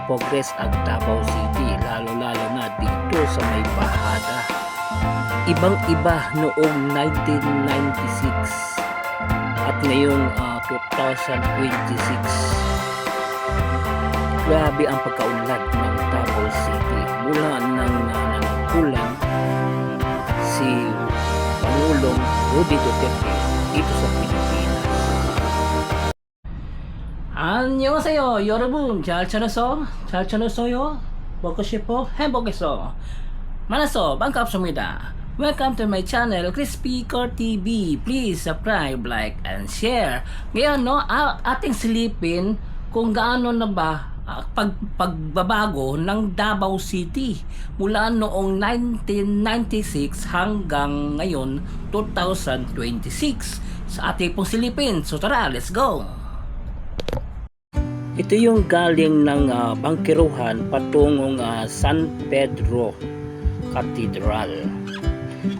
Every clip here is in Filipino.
progress ang Davao City, lalo-lalo na dito sa may Bahada. Ibang-iba noong 1996 at ngayong 2026. Grabe ang pagkaunlad ng Davao City mula nang nanungkulan si Pangulong Rodrigo Duterte dito sa Pilipinas. 안녕하세요 여러분, 잘 지냈어요? 먹고 싶어? 행복했어? 만나서 반갑습니다. Welcome to my channel, Crispy Core TV. Please subscribe, like, and share. Ngayon, ating silipin kung gaano na ba pagbabago ng Davao City mula noong 1996 hanggang ngayon 2026 sa ating pong silipin. So tara, let's go! Ito yung galing ng Bangkiruhan patungong San Pedro Cathedral.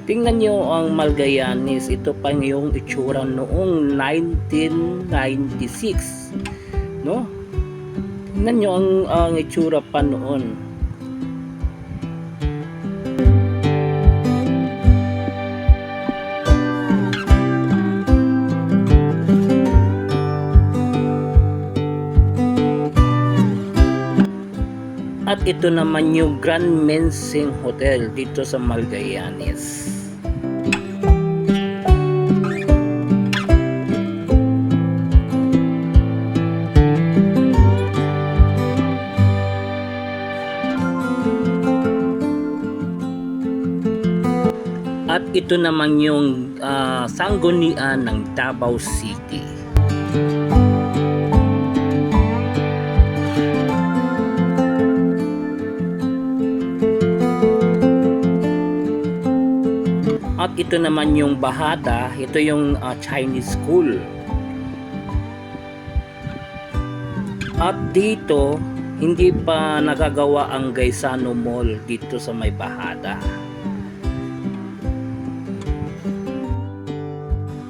Tingnan nyo ang Magallanes, ito pa yung itsura noong 1996, no? Tingnan nyo ang itsura pa noon. At ito naman yung Grand Mensing Hotel dito sa Magallanes. At ito naman yung sanggunian ng Davao City. At ito naman yung Bahada, ito yung Chinese school. At dito, hindi pa nagagawa ang Gaisano Mall dito sa may Bahada.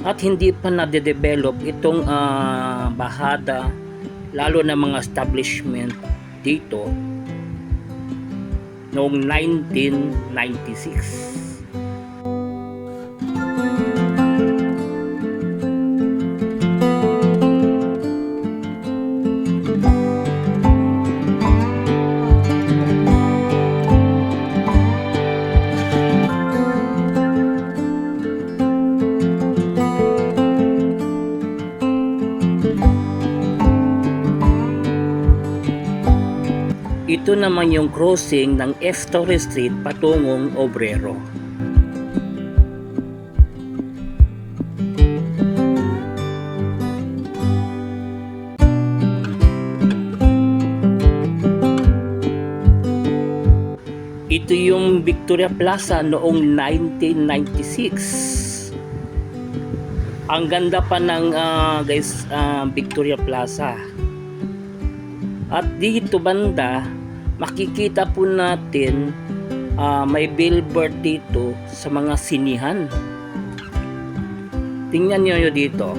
At hindi pa nade-develop itong Bahada, lalo na mga establishment dito noong 1996. Ito naman yung crossing ng F. Torres Street patungong Obrero. Ito yung Victoria Plaza noong 1996. Ang ganda pa ng Victoria Plaza. At dito banda, makikita po natin may billboard dito sa mga sinihan. Tingnan nyo yun dito.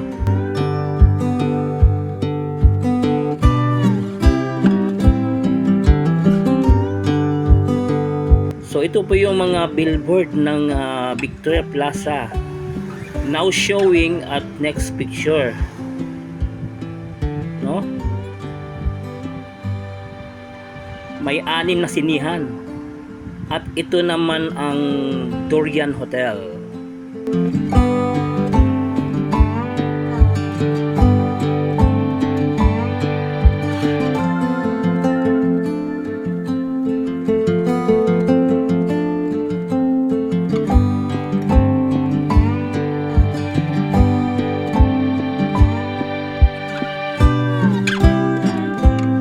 So ito po yung mga billboard ng Victoria Plaza. Now showing at next picture. No? May 6 na sinihan. At ito naman ang Dorian Hotel.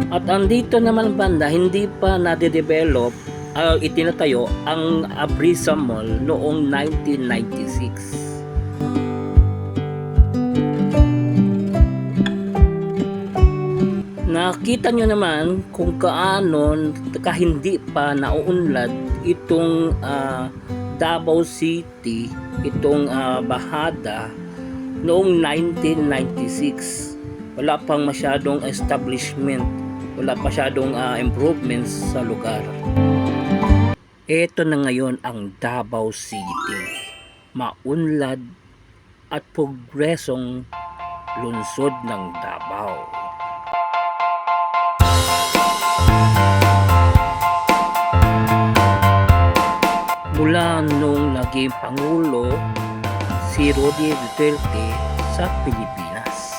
At andito naman banda, hindi pa nade-develop, itinatayo ang Abrisa Mall noong 1996. Nakita nyo naman kung kaano hindi pa nauunlad itong Davao City, itong Bahada noong 1996. Wala pang masyadong establishment, wala masyadong improvements sa lugar. Ito na ngayon ang Davao City, maunlad at progresong lungsod ng Davao. Mula nung naging Pangulo si Rodrigo Duterte sa Pilipinas.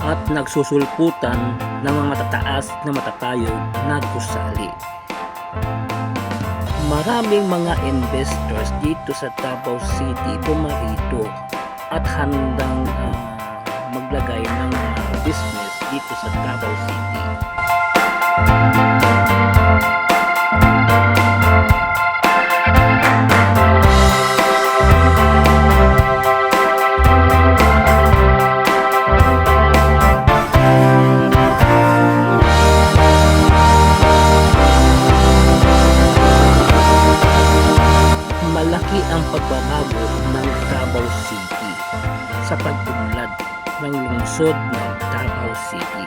At nagsusulputan ng mga tataas na matatayog na gusali. Maraming mga investors dito sa Davao City pumarito at handang maglagay ng business dito sa Davao City. Malaki ang pagbabago ng Davao City sa pag-unlad ng lungsod ng Davao City.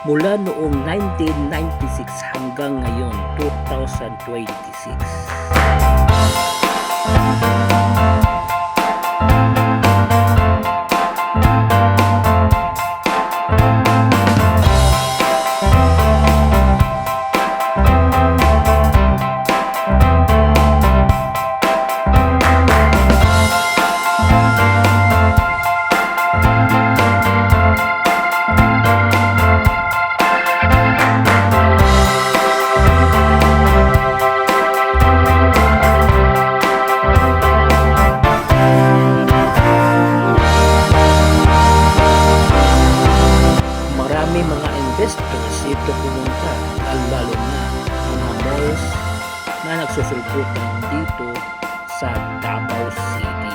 Mula noong 1996 hanggang ngayon 2026. Investors ito pumunta, lalo na mga malls na nagsusulputan dito sa Davao City.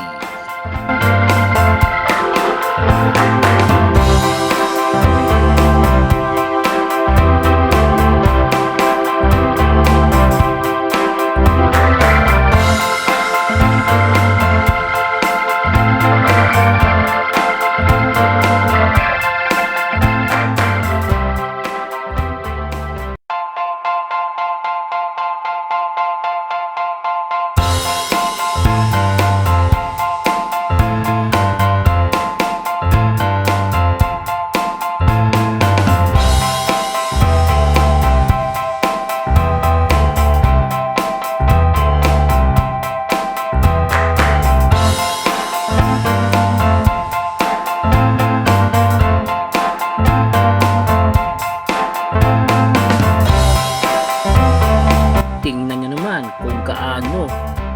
Tingnan nyo naman kung kaano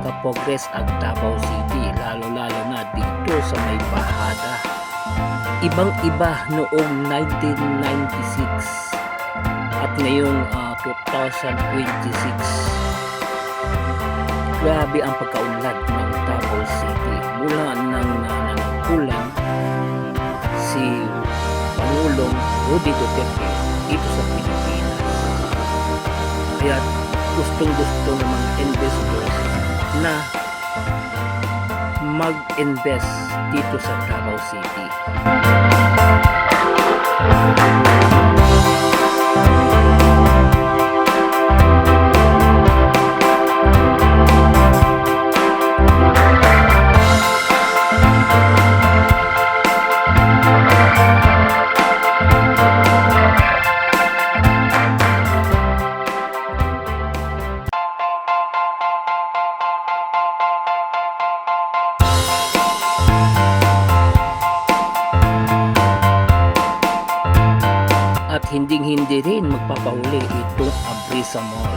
ka-progress ang Davao City, lalo-lalo na dito sa may Bahada. Ibang-iba noong 1996 at ngayong 2026. Grabe ang pagkaunlad ng Davao City mula nang nanangkulan si Pangulong Rodrigo Duterte dito sa Pilipinas. Kaya gustong-gusto ng mga investors na mag-invest dito sa Davao City. at hindi rin magpapahuli itong Abrisa Mall.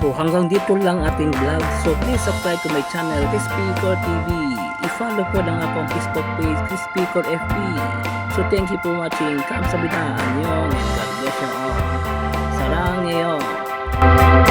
So hanggang dito lang ating vlog. So please subscribe to my channel, Crispy Core TV. I-follow po lang akong Facebook page, Crispy Core FB. So thank you for watching. Kamsahamnida. Annyeong and God bless you all. Sarang ngayon.